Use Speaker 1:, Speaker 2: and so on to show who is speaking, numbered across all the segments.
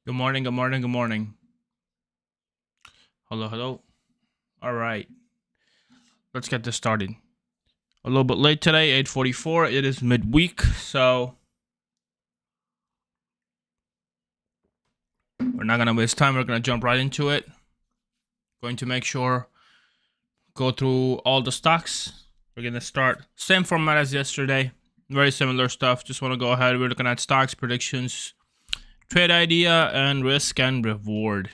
Speaker 1: Good morning, good morning, good morning. Hello, hello. All right, let's get this started. A little bit late today, 8:44. It is midweek, so we're not gonna waste time. We're gonna jump right into it. Going to make sure go through all the stocks. We're gonna start same format as yesterday. Very similar stuff. Just want to go ahead. We're looking at stocks, predictions, trade idea, and risk and reward.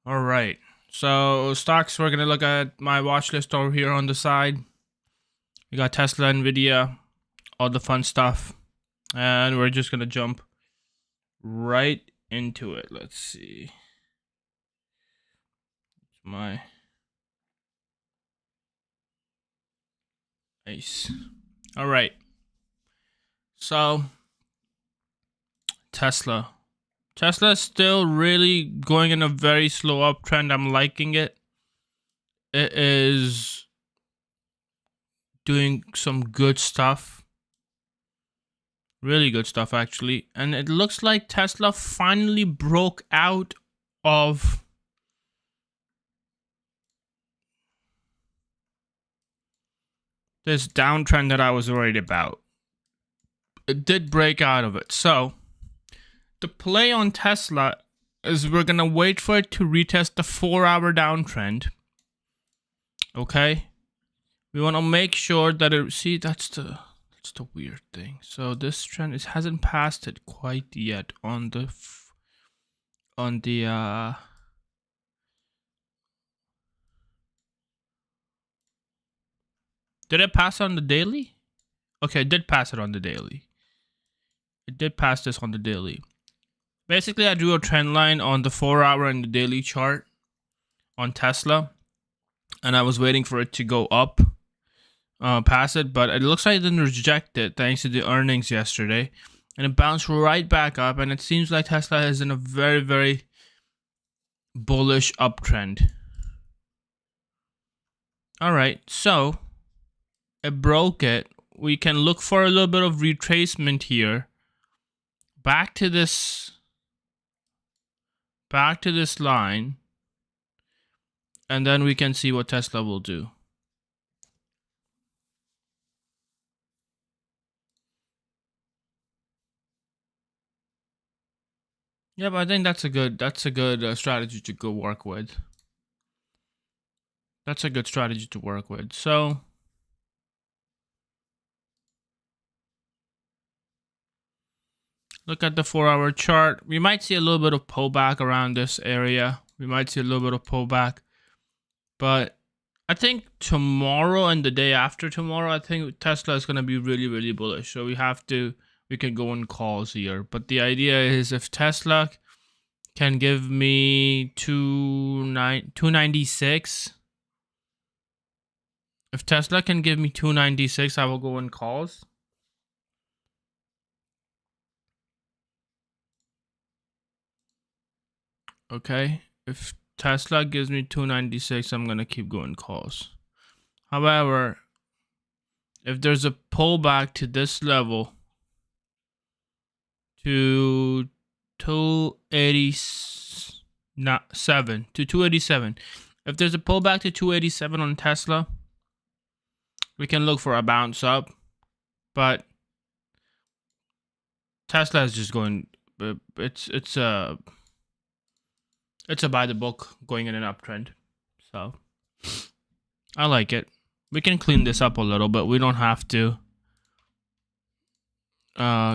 Speaker 1: All right. So stocks, we're gonna look at my watch list over here on the side. We got Tesla, Nvidia, all the fun stuff, and we're just gonna jump right into it. Let's see. My nice. All right. So Tesla is still really going in a very slow uptrend. I'm liking it. It is doing some good stuff. Really good stuff, actually. And it looks like Tesla finally broke out of this downtrend that I was worried about. It did break out of it. So the play on Tesla is we're going to wait for it to retest the 4-hour downtrend. Okay? We want to make sure that it... See, that's the weird thing. So this trend hasn't passed it quite yet on the... Did it pass on the daily? Okay, it did pass it on the daily. It did pass this on the daily. Basically, I drew a trend line on the 4-hour and the daily chart on Tesla. And I was waiting for it to go up, past it. But it looks like it didn't reject it thanks to the earnings yesterday. And it bounced right back up. And it seems like Tesla is in a very, very bullish uptrend. All right, so it broke it. We can look for a little bit of retracement here. Back to this line, and then we can see what Tesla will do. Yeah, but I think that's a good strategy to go work with. That's a good strategy to work with. So look at the 4-hour chart. We might see a little bit of pullback around this area. But I think tomorrow and the day after tomorrow, I think Tesla is going to be really, really bullish. So we can go in calls here. But the idea is if Tesla can give me 296, if Tesla can give me 296, I will go in calls. Okay, if Tesla gives me 296, I'm going to keep going calls. However, if there's a pullback to this level, to 287, if there's a pullback to 287 on Tesla, we can look for a bounce up. But Tesla is just going, it's a buy the book going in an uptrend. So I like it. We can clean this up a little bit. We don't have to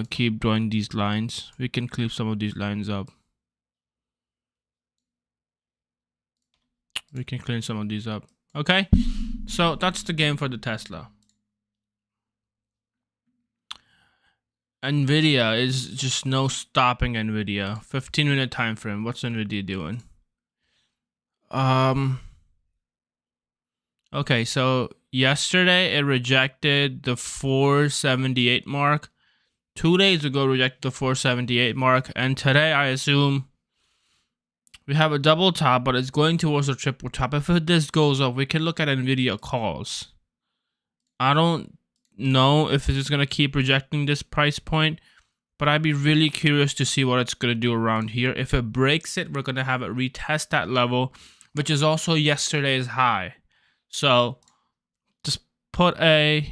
Speaker 1: keep drawing these lines. We can clean some of these lines up. We can clean some of these up. Okay, so that's the game for the Tesla. Nvidia is just no stopping Nvidia. 15-minute time frame. What's Nvidia doing? Okay, so yesterday it rejected the 478 mark. 2 days ago rejected the 478 mark, and today I assume we have a double top, but it's going towards a triple top. If this goes up, we can look at Nvidia calls. I don't know if it's just gonna keep rejecting this price point, but I'd be really curious to see what it's going to do around here. If it breaks it, we're going to have it retest that level, which is also yesterday's high. So just put an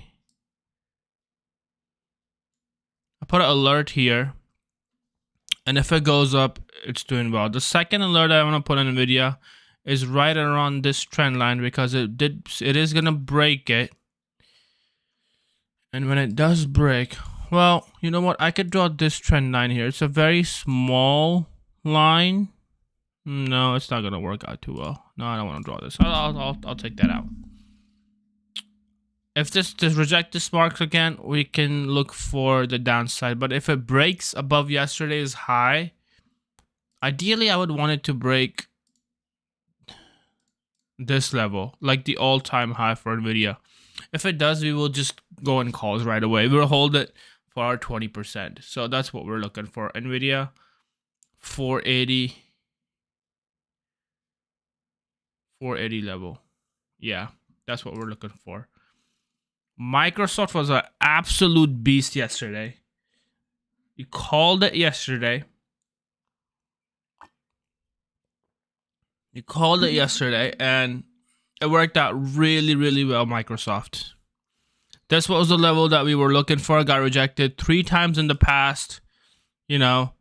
Speaker 1: alert here, and if it goes up, it's doing well. The second alert I want to put on NVIDIA is right around this trend line, because it is going to break it. And when it does break, well, you know what? I could draw this trend line here. It's a very small line. No, it's not gonna work out too well. No, I don't want to draw this. I'll take that out. If this reject this mark again, we can look for the downside. But if it breaks above yesterday's high, ideally I would want it to break this level, like the all-time high for NVIDIA. If it does, we will just go in calls right away. We'll hold it for our 20%. So that's what we're looking for. NVIDIA 480 level. Yeah, that's what we're looking for. Microsoft was an absolute beast yesterday. You called it yesterday. And it worked out really, really well, Microsoft. This was the level that we were looking for. Got rejected 3 times in the past. You know,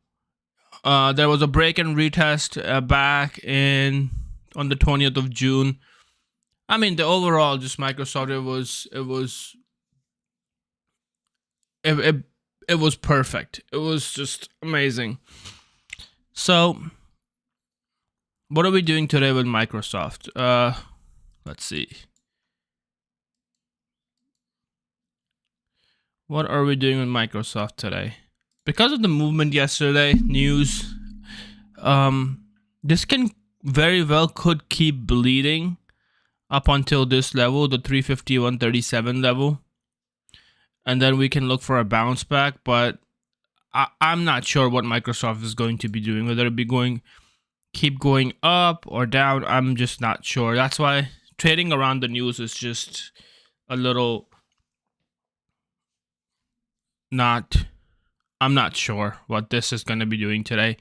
Speaker 1: there was a break and retest back on the 20th of June. I mean, the overall, just Microsoft, it was perfect. It was just amazing. So, what are we doing today with Microsoft? Let's see. What are we doing with Microsoft today? Because of the movement yesterday, news, this can very well could keep bleeding up until this level, the 350-137 level. And then we can look for a bounce back, but I'm not sure what Microsoft is going to be doing, whether it be keep going up or down. I'm just not sure. That's why trading around the news is just a little I'm not sure what this is going to be doing today.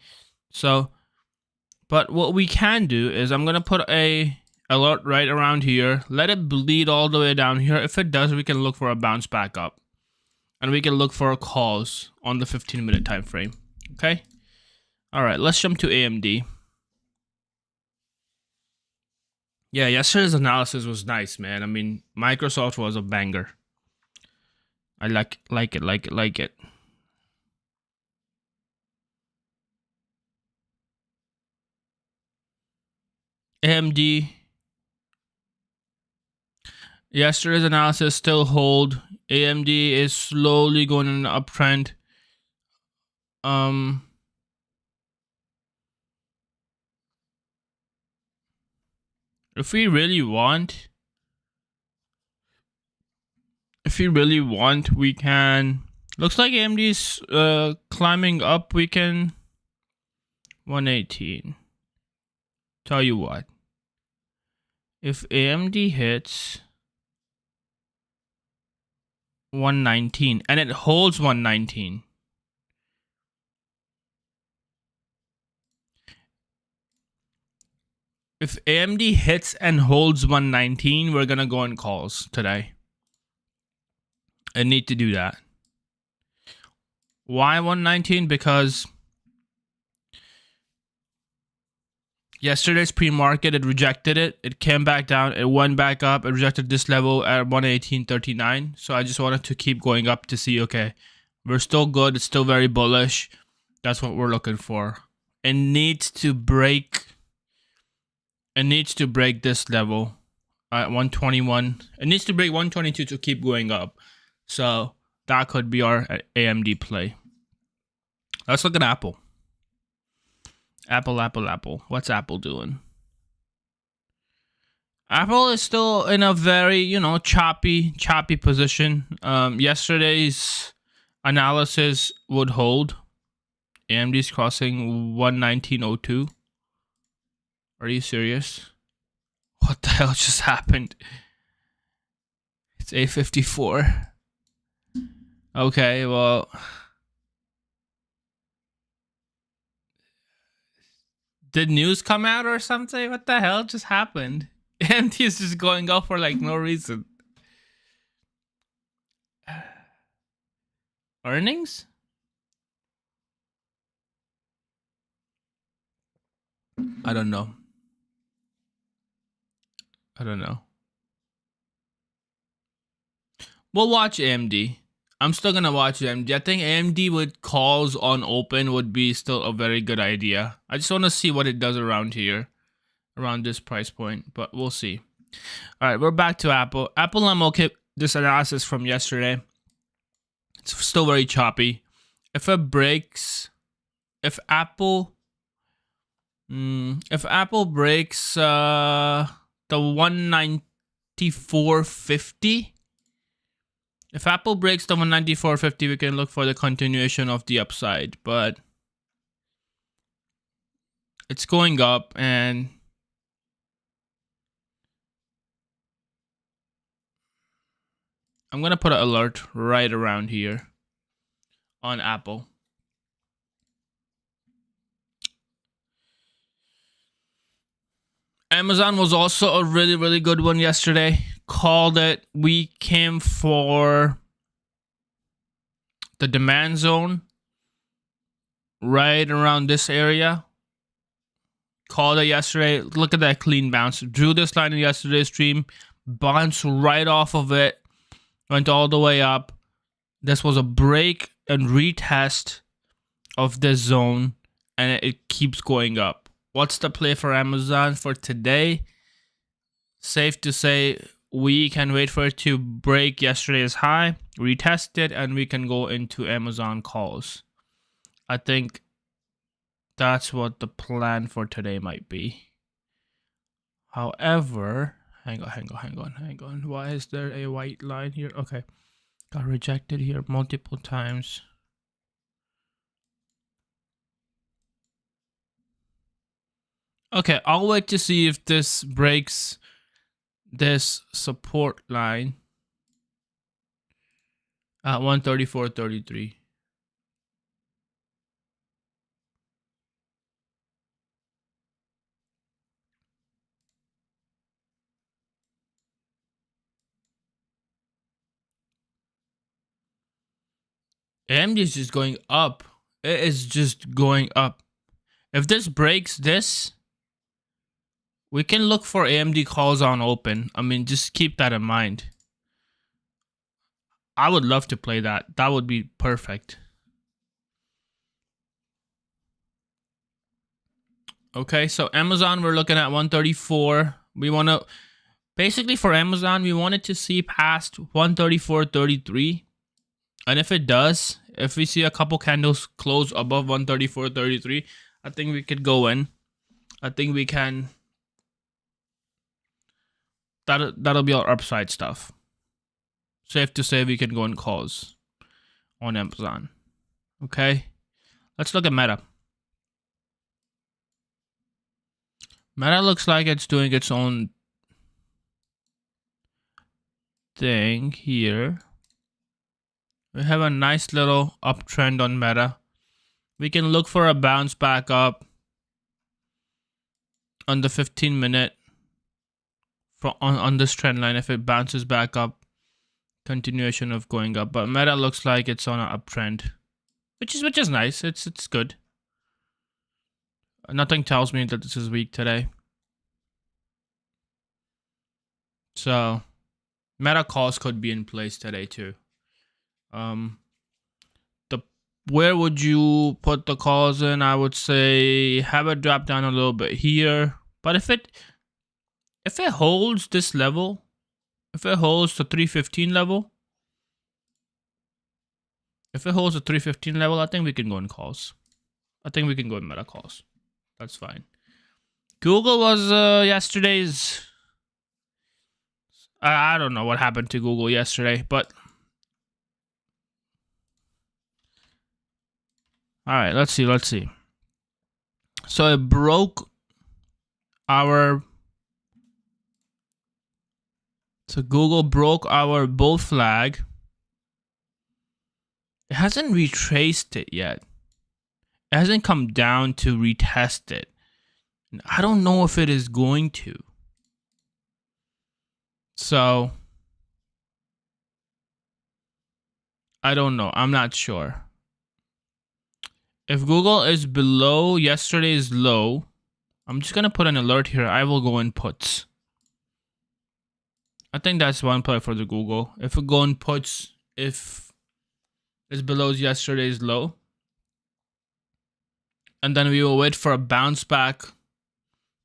Speaker 1: So, but what we can do is I'm going to put a alert right around here. Let it bleed all the way down here. If it does, we can look for a bounce back up. And we can look for calls on the 15-minute time frame. Okay? All right, let's jump to AMD. Yeah, yesterday's analysis was nice, man. I mean, Microsoft was a banger. I like it. AMD. Yesterday's analysis still hold. AMD is slowly going in an uptrend. If we really want, we can. Looks like AMD's climbing up. We can 118. Tell you what. If AMD hits 119 and it holds 119, if AMD hits and holds 119, we're gonna go in calls today. I need to do that. Why 119? Because yesterday's pre-market, it rejected it. It came back down. It went back up. It rejected this level at 118.39. So I just wanted to keep going up to see, okay, we're still good. It's still very bullish. That's what we're looking for. It needs to break. It needs to break this level at 121. It needs to break 122 to keep going up. So that could be our AMD play. Let's look at Apple. Apple. What's Apple doing? Apple is still in a very, choppy position. Yesterday's analysis would hold. AMD's crossing 119.02. Are you serious? What the hell just happened? It's 8:54. Okay, well, Did news come out or something? What the hell just happened? AMD is just going up for like no reason. Earnings? I don't know. We'll watch AMD. I'm still gonna watch AMD. I think AMD with calls on open would be still a very good idea. I just want to see what it does around here, around this price point, but we'll see. All right, we're back to Apple. Apple, I'm okay. This analysis from yesterday, it's still very choppy. If it breaks, if Apple breaks the 194.50. If Apple breaks the 194.50, we can look for the continuation of the upside, but it's going up, and I'm going to put an alert right around here on Apple. Amazon was also a really, really good one yesterday. Called it. We came for the demand zone right around this area. Called it yesterday. Look at that clean bounce. Drew this line in yesterday's stream. Bounced right off of it. Went all the way up. This was a break and retest of this zone. And it keeps going up. What's the play for Amazon for today? Safe to say we can wait for it to break yesterday's high, retest it, and we can go into Amazon calls. I think that's what the plan for today might be. However, hang on. Why is there a white line here? Okay, got rejected here multiple times. Okay, I'll wait to see if this breaks this support line at 134.33. AMD is just going up. It is just going up. If this breaks this, we can look for AMD calls on open. I mean, just keep that in mind. I would love to play that. That would be perfect. Okay, so Amazon, we're looking at 134. We want to, basically for Amazon, we wanted to see past 134.33. And if it does, if we see a couple candles close above 134.33, I think we could go in. I think we can. That'll be our upside stuff. Safe to say we can go in calls on Amazon. Okay, let's look at Meta. Meta looks like it's doing its own thing here. We have a nice little uptrend on Meta. We can look for a bounce back up on the 15-minute on this trend line. If it bounces back up, continuation of going up. But Meta looks like it's on an uptrend, which is nice. It's good. Nothing tells me that this is weak today. So Meta calls could be in place today too. Where would you put the calls in? I would say have it drop down a little bit here. But if it holds this level, if it holds the 315 level, I think we can go in calls. I think we can go in Meta calls. That's fine. Google was yesterday's. I don't know what happened to Google yesterday, but all right, let's see. So it broke our. So Google broke our bull flag. It hasn't retraced it yet. It hasn't come down to retest it. I don't know if it is going to. So I don't know. I'm not sure. If Google is below yesterday's low, I'm just going to put an alert here. I will go in puts. I think that's one play for the Google. If we go in puts, if it's below yesterday's low, and then we will wait for a bounce back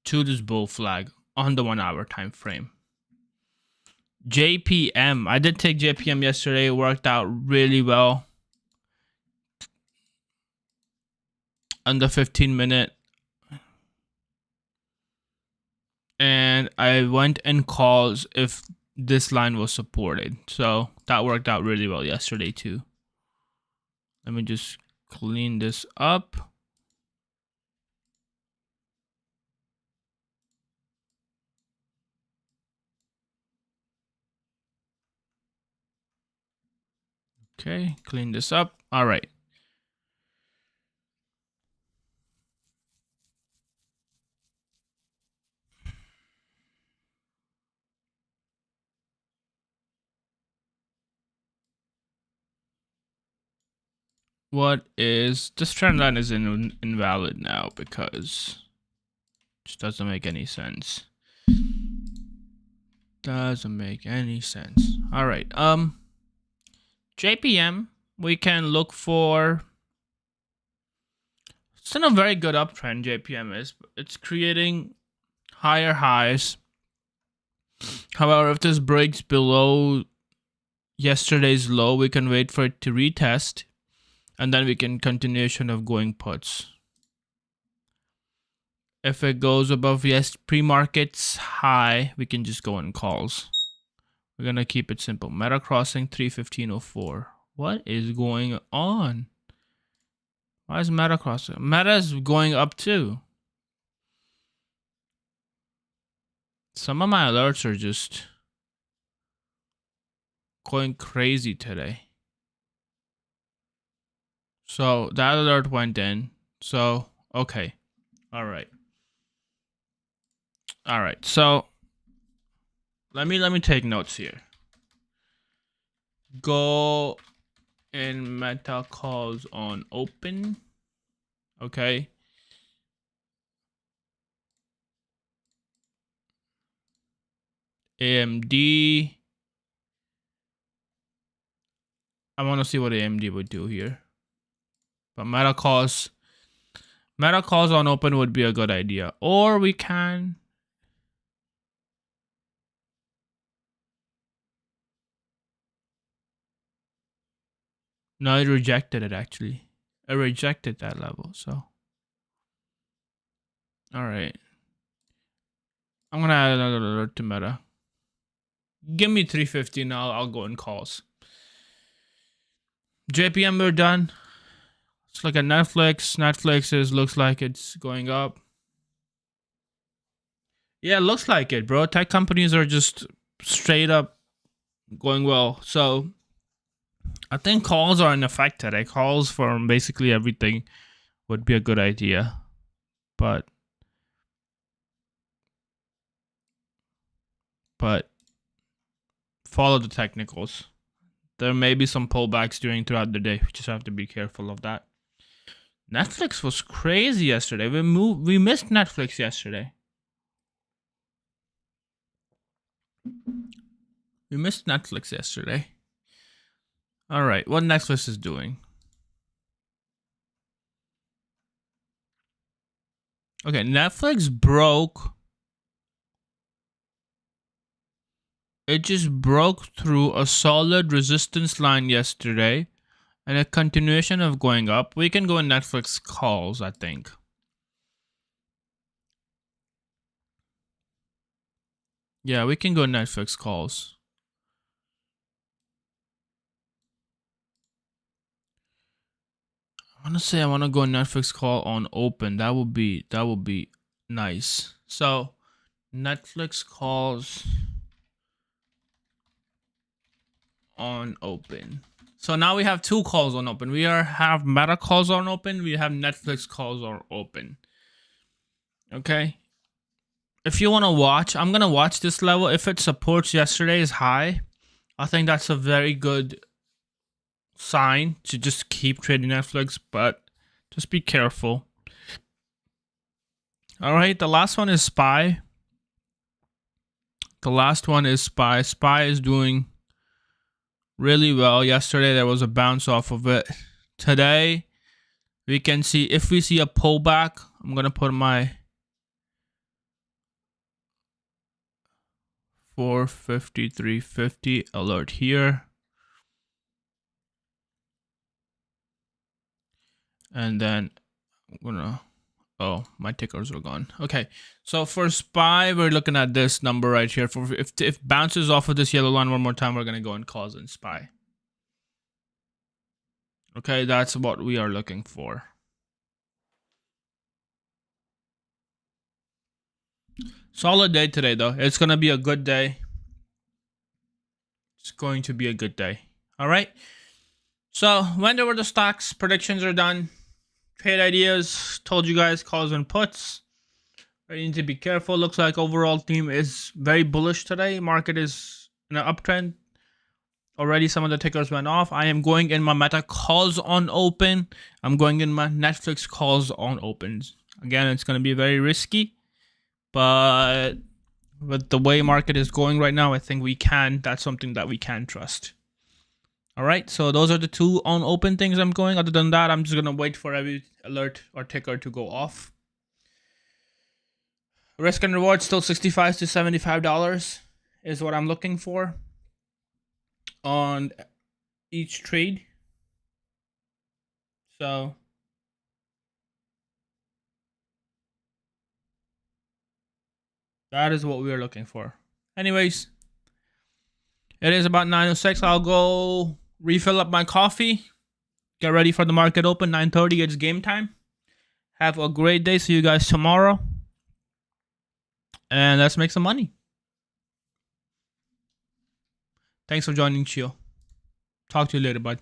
Speaker 1: to this bull flag on the 1 hour time frame. JPM. I did take JPM yesterday. It worked out really well. Under 15-minute. And I went in calls if this line was supported. So that worked out really well yesterday too. Let me just clean this up. Okay, clean this up. All right. What is this trend line is invalid now because it just doesn't make any sense. Doesn't make any sense. All right. JPM, we can look for. It's in a very good uptrend. JPM is. It's creating higher highs. However, if this breaks below yesterday's low, we can wait for it to retest, and then we can continuation of going puts. If it goes above pre-market's high, we can just go in calls. We're gonna keep it simple. Meta crossing 315.04. What is going on? Why is Meta crossing? Meta is going up too. Some of my alerts are just going crazy today. So that alert went in. So okay. All right. All right. So let me take notes here. Go in Meta calls on open. Okay. AMD. I want to see what AMD would do here. But Meta calls on open would be a good idea. Or we can. No, it rejected it actually. It rejected that level, so. All right. I'm going to add another alert to Meta. Give me 350 now. I'll go in calls. JPM, we're done. Let's look at Netflix. Netflix looks like it's going up. Yeah, it looks like it, bro. Tech companies are just straight up going well. So I think calls are in effect today. Calls for basically everything would be a good idea. But follow the technicals. There may be some pullbacks throughout the day. We just have to be careful of that. Netflix was crazy yesterday. We missed Netflix yesterday. We missed Netflix yesterday. All right, what Netflix is doing. Okay, Netflix broke. It just broke through a solid resistance line yesterday and a continuation of going up. We can go in Netflix calls, I think. Yeah, we can go Netflix calls. I want to go Netflix call on open. That would be nice. So Netflix calls on open. So now we have two calls on open. We have Meta calls on open. We have Netflix calls on open. Okay. if you want to watch, I'm going to watch this level. If it supports yesterday's high, I think that's a very good sign to just keep trading Netflix, but just be careful. All right, the last one is SPY. The last one is SPY. SPY is doing really well. Yesterday, there was a bounce off of it. Today, we can see, if we see a pullback, I'm going to put my 450, 350 alert here. And then I'm gonna, oh, my tickers are gone. Okay, so for SPY, we're looking at this number right here. For if bounces off of this yellow line one more time, we're gonna go and calls in SPY. Okay, that's what we are looking for. Solid day today, though. It's gonna be a good day. It's going to be a good day. All right. So when there were the stocks, predictions are done. Trade ideas, told you guys, calls and puts. I need to be careful. Looks like overall team is very bullish today. Market is in an uptrend. Already some of the tickers went off. I am going in my Meta calls on open. I'm going in my Netflix calls on opens. Again, it's going to be very risky. But with the way market is going right now, I think that's something that we can trust. All right, so those are the two on open things I'm going. Other than that, I'm just going to wait for every alert or ticker to go off. Risk and reward still $65 to $75 is what I'm looking for on each trade. So that is what we are looking for. Anyways, it is about 9:06. I'll go refill up my coffee. Get ready for the market open. 9:30, it's game time. Have a great day. See you guys tomorrow. And let's make some money. Thanks for joining, Chio. Talk to you later, bud.